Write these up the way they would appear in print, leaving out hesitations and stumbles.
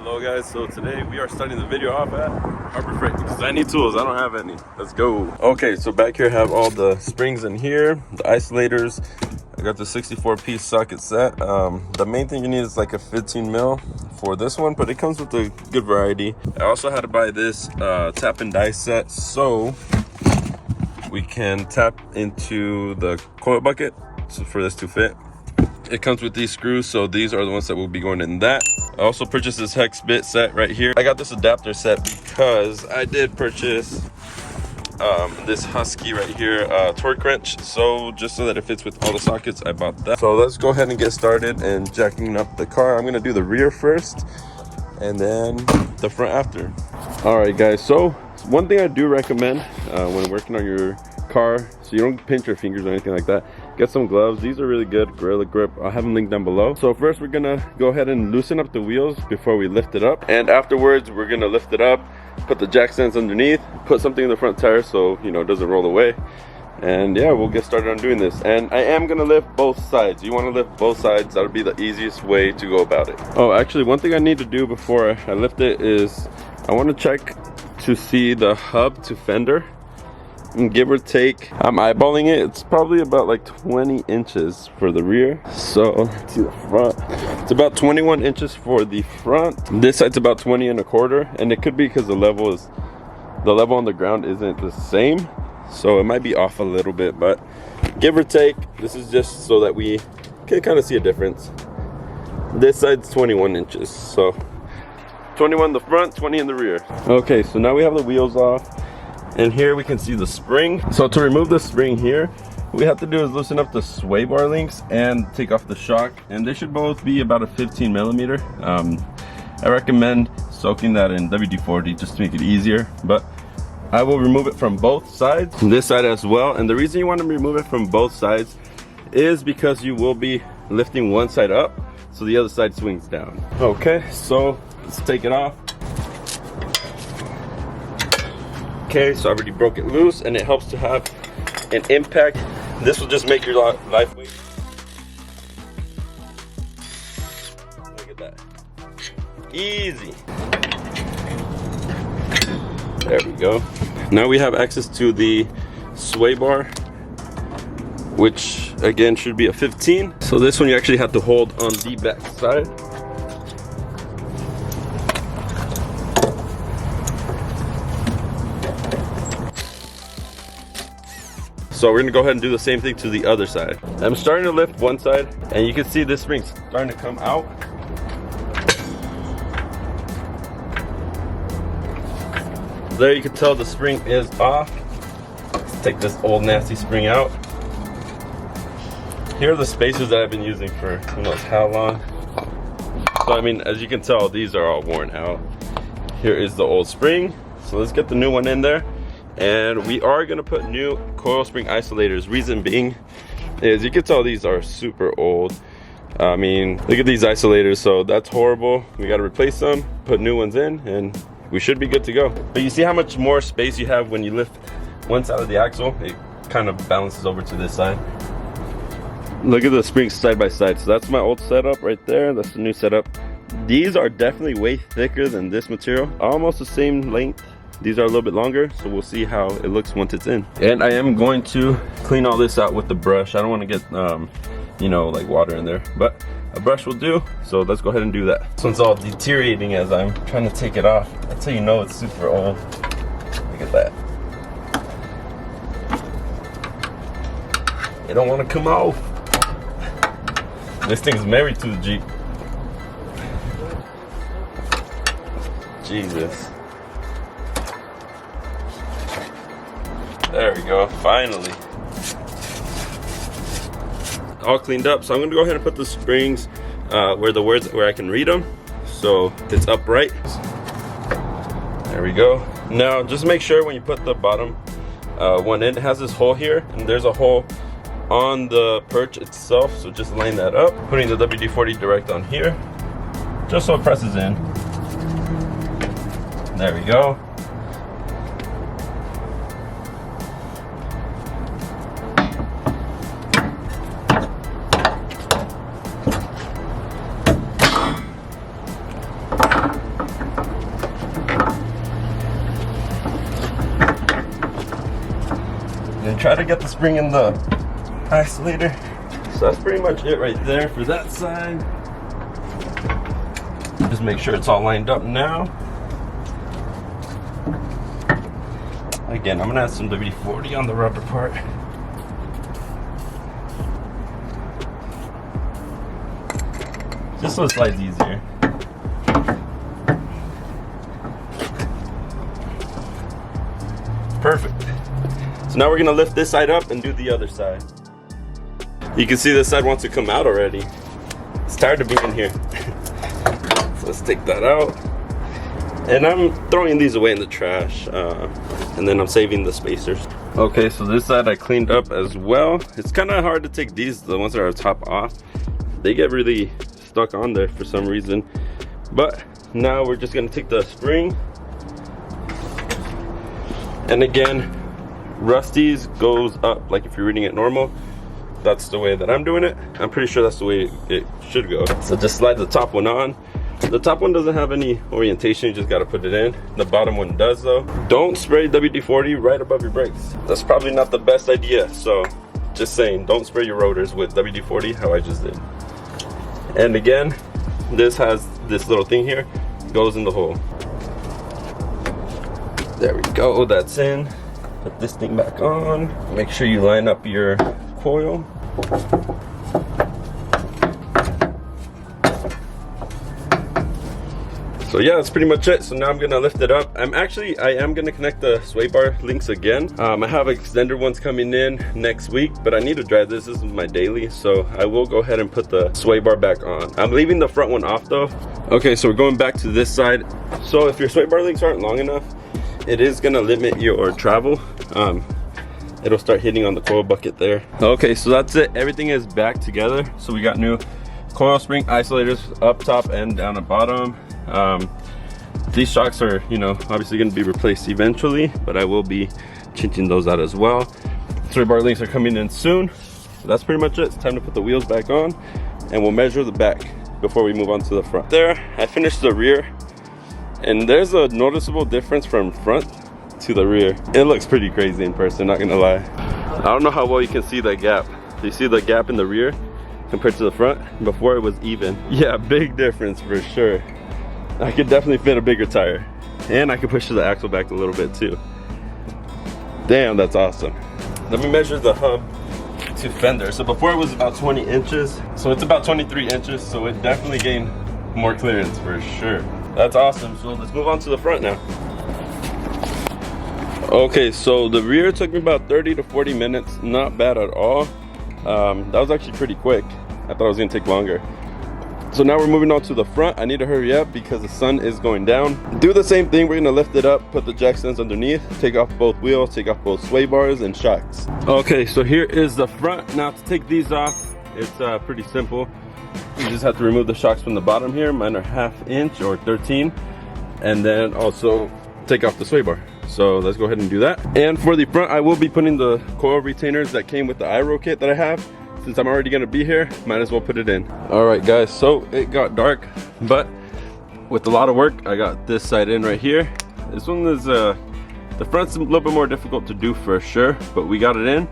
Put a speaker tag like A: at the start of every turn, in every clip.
A: Hello guys, so today we are starting the video off at Harbor Freight because I need tools. I don't have any. Let's go. Okay, so back here I have all the springs in here, the isolators. I got the 64-piece socket set. The main thing you need is like a 15 mil for this one, but it comes with a good variety. I also had to buy this tap and die set so we can tap into the coil bucket for this to fit. It comes with these screws, so these are the ones that will be going in that. I also purchased this hex bit set right here. I got this adapter set because I did purchase this Husky right here torque wrench, so just so that it fits with all the sockets, I bought that. So let's go ahead and get started and jacking up the car. I'm gonna do the rear first and then the front after. All right guys, so one thing I do recommend when working on your car, so you don't pinch your fingers or anything like that, get some gloves. These are really good, Gorilla Grip. I'll have them linked down below. So first we're gonna go ahead and loosen up the wheels before we lift it up, and afterwards we're gonna lift it up, put the jack stands underneath, put something in the front tire so you know it doesn't roll away, and yeah, we'll get started on doing this. And I am gonna lift both sides. You want to lift both sides. That'll be the easiest way to go about it. Oh, actually one thing I need to do before I lift it is I want to check to see the hub to fender, and give or take, I'm eyeballing it, it's probably about like 20 inches for the rear. So let's see the front, it's about 21 inches for the front. This side's about 20 1/4, and it could be because the level on the ground isn't the same, so it might be off a little bit, but give or take, this is just so that we can kind of see a difference. This side's 21 inches, so 21 in the front, 20 in the rear. Okay, so now we have the wheels off, and here we can see the spring. So to remove the spring here, what we have to do is loosen up the sway bar links and take off the shock, and they should both be about a 15 millimeter. I recommend soaking that in WD-40 just to make it easier, but I will remove it from both sides, this side as well. And the reason you want to remove it from both sides is because you will be lifting one side up so the other side swings down. Okay, so let's take it off. Okay, so I already broke it loose, and it helps to have an impact. This will just make your life weight. Look at that. Easy. There we go. Now we have access to the sway bar, which again should be a 15. So this one you actually have to hold on the back side. So we're gonna go ahead and do the same thing to the other side. I'm starting to lift one side, and you can see this spring's starting to come out. There you can tell the spring is off. Let's take this old nasty spring out. Here are the spacers that I've been using for who knows how long. So I mean, as you can tell, these are all worn out. Here is the old spring. So let's get the new one in there. And we are gonna put new coil spring isolators. Reason being is you can tell these are super old. I mean, look at these isolators, so that's horrible. We gotta replace them, put new ones in, and we should be good to go. But you see how much more space you have when you lift one side of the axle? It kind of balances over to this side. Look at the springs side by side. So that's my old setup right there. That's the new setup. These are definitely way thicker than this material, almost the same length. These are a little bit longer, so we'll see how it looks once it's in. And I am going to clean all this out with the brush. I don't want to get, you know, like water in there, but a brush will do. So let's go ahead and do that. This one's all deteriorating as I'm trying to take it off. That's how you know it's super old. Look at that. It don't want to come off. This thing's married to the Jeep. Jesus. There we go, finally. All cleaned up, so I'm gonna go ahead and put the springs where I can read them, so it's upright. There we go. Now, just make sure when you put the bottom one in, it has this hole here, and there's a hole on the perch itself, so just line that up. Putting the WD-40 direct on here, just so it presses in. There we go. try to get the spring in the isolator. So that's pretty much it right there for that side. Just make sure it's all lined up now. Again, I'm gonna add some WD-40 on the rubber part. Just so it slides easier. Perfect. So now we're gonna lift this side up and do the other side. You can see this side wants to come out already. It's tired of being here. So let's take that out. And I'm throwing these away in the trash. And then I'm saving the spacers. Okay, so this side I cleaned up as well. It's kind of hard to take these, the ones that are top off. They get really stuck on there for some reason. But now we're just gonna take the spring. And again, Rusty's goes up, like if you're reading it normal. That's the way that I'm doing it. I'm pretty sure that's the way it should go. So just slide the top one on. The top one doesn't have any orientation, you just gotta put it in. The bottom one does though. Don't spray WD-40 right above your brakes. That's probably not the best idea. So just saying, don't spray your rotors with WD-40 how I just did. And again, this has this little thing here, goes in the hole. There we go, that's in. Put this thing back on. Make sure you line up your coil. So yeah, that's pretty much it. So now I'm gonna lift it up. I am gonna connect the sway bar links again. I have extender ones coming in next week, but I need to drive this. This is my daily, so I will go ahead and put the sway bar back on. I'm leaving the front one off though. Okay, so we're going back to this side. So if your sway bar links aren't long enough, it is gonna limit your travel. It'll start hitting on the coil bucket there. Okay, so that's it. Everything is back together. So we got new coil spring isolators up top and down the bottom. These shocks are, you know, obviously going to be replaced eventually, but I will be changing those out as well. Sway bar links are coming in soon. So that's pretty much it. It's time to put the wheels back on, and we'll measure the back before we move on to the front. There, I finished the rear, and there's a noticeable difference from front to the rear. It looks pretty crazy in person, not gonna lie. I don't know how well you can see that gap. Do you see the gap in the rear compared to the front? Before it was even. Yeah, big difference for sure. I could definitely fit a bigger tire, and I could push the axle back a little bit too. Damn, that's awesome. Let me measure the hub to fender. So before it was about 20 inches, so it's about 23 inches, so it definitely gained more clearance for sure. That's awesome. So let's move on to the front now. Okay, so the rear took me about 30 to 40 minutes. Not bad at all. That was actually pretty quick. I thought it was gonna take longer. So now we're moving on to the front. I need to hurry up because the sun is going down. Do the same thing. We're gonna lift it up, put the jack stands underneath, take off both wheels, take off both sway bars and shocks. Okay, so here is the front. Now to take these off, it's pretty simple. You just have to remove the shocks from the bottom here. Mine are 1/2 inch or 13. And then also take off the sway bar. So let's go ahead and do that. And for the front, I will be putting the coil retainers that came with the IRO kit that I have. Since I'm already gonna be here, might as well put it in. All right guys, so it got dark, but with a lot of work, I got this side in right here. This one is, the front's a little bit more difficult to do for sure, but we got it in.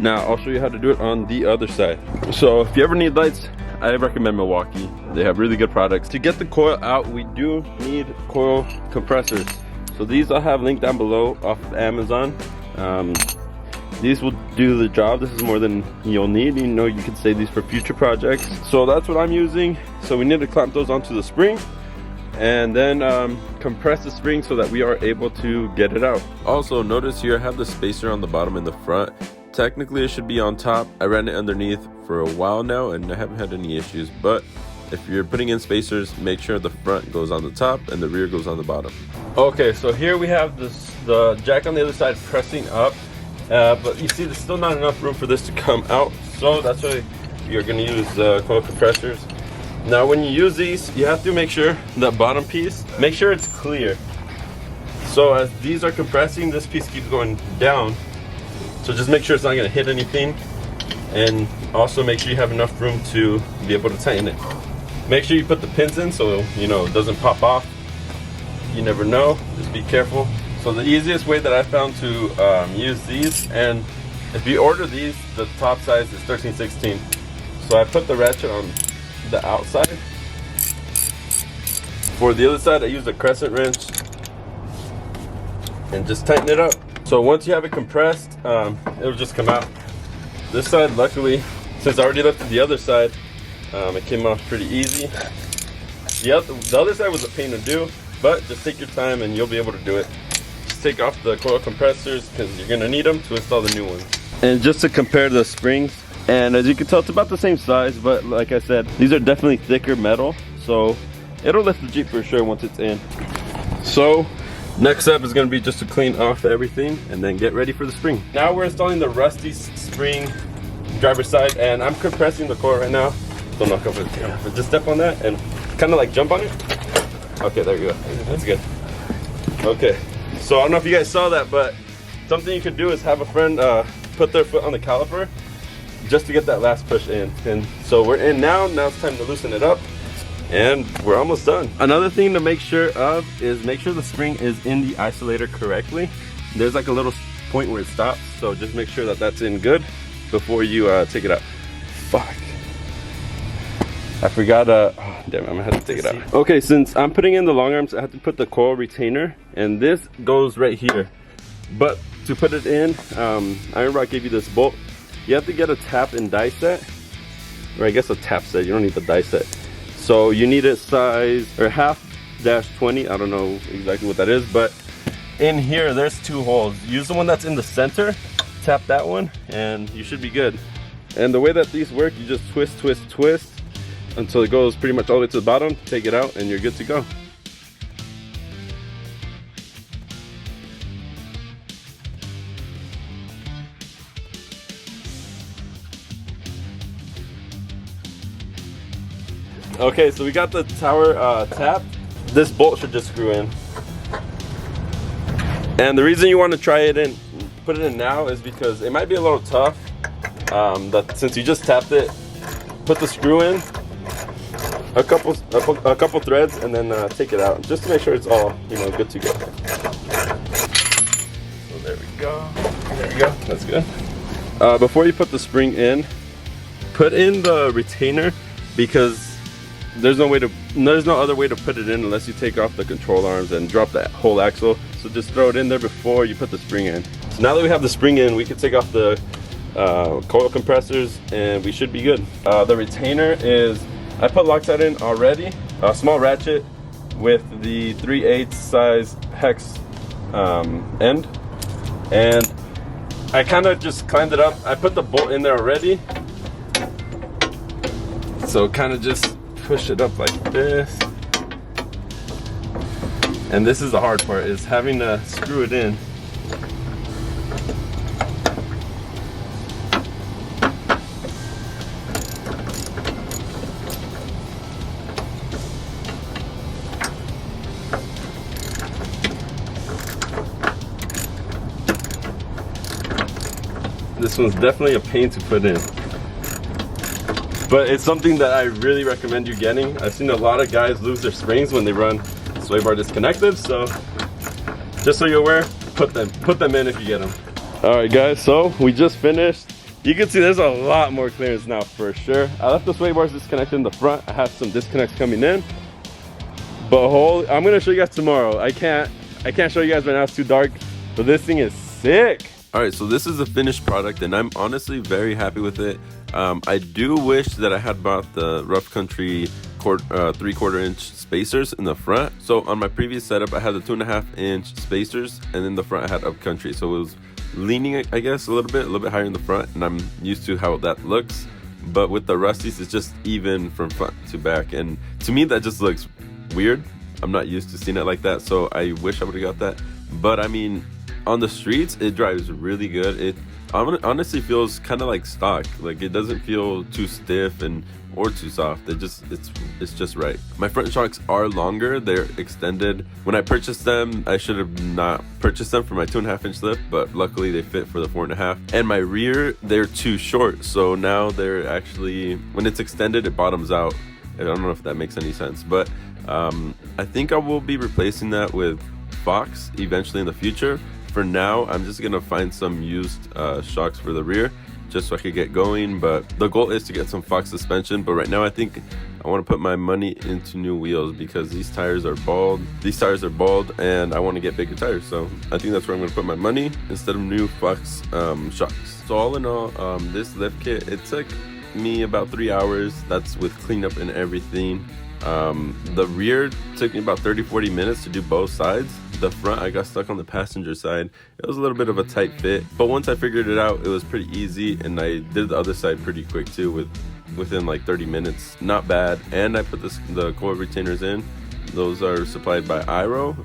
A: Now I'll show you how to do it on the other side. So if you ever need lights, I recommend Milwaukee. They have really good products. To get the coil out, we do need coil compressors. So these I'll have linked down below off of Amazon. These will do the job. This is more than you'll need. You know, you can save these for future projects. So that's what I'm using. So we need to clamp those onto the spring and then compress the spring so that we are able to get it out. Also notice here I have the spacer on the bottom and the front. Technically it should be on top. I ran it underneath for a while now and I haven't had any issues, but if you're putting in spacers, make sure the front goes on the top and the rear goes on the bottom. Okay, so here we have the jack on the other side pressing up. But you see there's still not enough room for this to come out, so that's why you're going to use coil compressors. Now when you use these, you have to make sure that bottom piece, make sure it's clear. So as these are compressing, this piece keeps going down, so just make sure it's not going to hit anything, and also make sure you have enough room to be able to tighten it. Make sure you put the pins in so you know it doesn't pop off. You never know, just be careful. So the easiest way that I found to use these and If you order these, the top size is 13/16. So I put the ratchet on the outside. For the other side, I use a crescent wrench and just tighten it up. So once you have it compressed, it'll just come out. This side, luckily, since I already lifted the other side, it came off pretty easy. The other side was a pain to do, but just take your time and you'll be able to do it. Just take off the coil compressors because you're gonna need them to install the new ones. And just to compare the springs, and as you can tell, it's about the same size, but like I said, these are definitely thicker metal, so it'll lift the Jeep for sure once it's in. So next step is gonna be just to clean off everything and then get ready for the spring. Now we're installing the rusty spring driver's side, and I'm compressing the coil right now. Don't knock over the camera, but just step on that and kind of like jump on it. Okay, there you go. That's good. Okay, so I don't know if you guys saw that, but something you could do is have a friend put their foot on the caliper just to get that last push in. And so we're in now. Now it's time to loosen it up, and we're almost done. Another thing to make sure of is make sure the spring is in the isolator correctly. There's like a little point where it stops, so just make sure that that's in good before you take it out. Fuck. I forgot, oh, damn, I'm gonna have to take it out. Okay, since I'm putting in the long arms, I have to put the coil retainer, and this goes right here. But to put it in, I remember I gave you this bolt. You have to get a tap and die set, or I guess a tap set, you don't need the die set. So you need it size, or half-20, I don't know exactly what that is, but in here, there's 2 holes. Use the one that's in the center, tap that one, and you should be good. And the way that these work, you just twist, twist, twist, until it goes pretty much all the way to the bottom, take it out, and you're good to go. Okay, so we got the tower tapped. This bolt should just screw in. And the reason you want to try it in, put it in now, is because it might be a little tough. Since you just tapped it, put the screw in, a couple threads, and then take it out, just to make sure it's all, you know, good to go. So there we go. There we go. That's good. Before you put the spring in, put in the retainer, because there's no other way to put it in unless you take off the control arms and drop that whole axle. So just throw it in there before you put the spring in. So now that we have the spring in, we can take off the coil compressors and we should be good. The retainer is, I put Loctite in already, a small ratchet with the 3/8 size hex end, and I kind of just climbed it up. I put the bolt in there already, so kind of just push it up like this. And this is the hard part, is having to screw it in. This one's definitely a pain to put in, but it's something that I really recommend you getting. I've seen a lot of guys lose their springs when they run sway bar disconnected, so just so you're aware, put them in if you get them. All right guys, so we just finished. You can see there's a lot more clearance now for sure. I left the sway bars disconnected in the front. I have some disconnects coming in, but I'm gonna show you guys tomorrow. I can't show you guys right now, it's too dark, but this thing is sick. All right, so this is a finished product and I'm honestly very happy with it. I do wish that I had bought the Rough Country 3/4 inch spacers in the front. So on my previous setup, I had the 2.5 inch spacers, and in the front I had Upcountry. So it was leaning, I guess, a little bit higher in the front, and I'm used to how that looks. But with the Rusties, it's just even from front to back, and to me that just looks weird. I'm not used to seeing it like that, so I wish I would have got that. But I mean, on the streets, it drives really good. It honestly feels kind of like stock. Like, it doesn't feel too stiff or too soft. It's just right. My front shocks are longer. They're extended. When I purchased them, I should have not purchased them for my 2.5 inch lift, but luckily they fit for the 4.5. And my rear, they're too short, so now they're actually, when it's extended, it bottoms out. I don't know if that makes any sense, but I think I will be replacing that with Fox eventually in the future. For now, I'm just gonna find some used shocks for the rear just so I could get going, but the goal is to get some Fox suspension. But right now I think I want to put my money into new wheels because these tires are bald. And I want to get bigger tires, so I think that's where I'm going to put my money instead of new Fox shocks. So all in all, this lift kit, it took me about 3 hours. That's with cleanup and everything. The rear took me about 30-40 minutes to do both sides. The front, I got stuck on the passenger side. It was a little bit of a tight fit, but once I figured it out, it was pretty easy, and I did the other side pretty quick too, within like 30 minutes. Not bad. And I put the coil retainers in. Those are supplied by Iro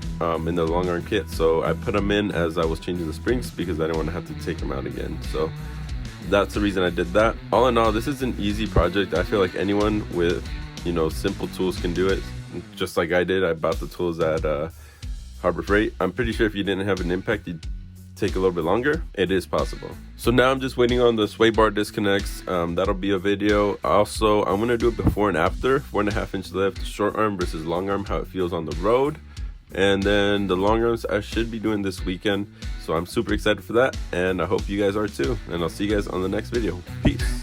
A: in the long arm kit, so I put them in as I was changing the springs because I didn't want to have to take them out again. So that's the reason I did that. All in all, this is an easy project. I feel like anyone with, you know, simple tools can do it, just like I did. I bought the tools at Harbor Freight. I'm pretty sure if you didn't have an impact, you'd take a little bit longer. It is possible. So now I'm just waiting on the sway bar disconnects. That'll be a video. Also, I'm gonna do it before and after, 4.5-inch lift, short arm versus long arm, how it feels on the road. And then the long arms I should be doing this weekend, so I'm super excited for that, and I hope you guys are too. And I'll see you guys on the next video. Peace.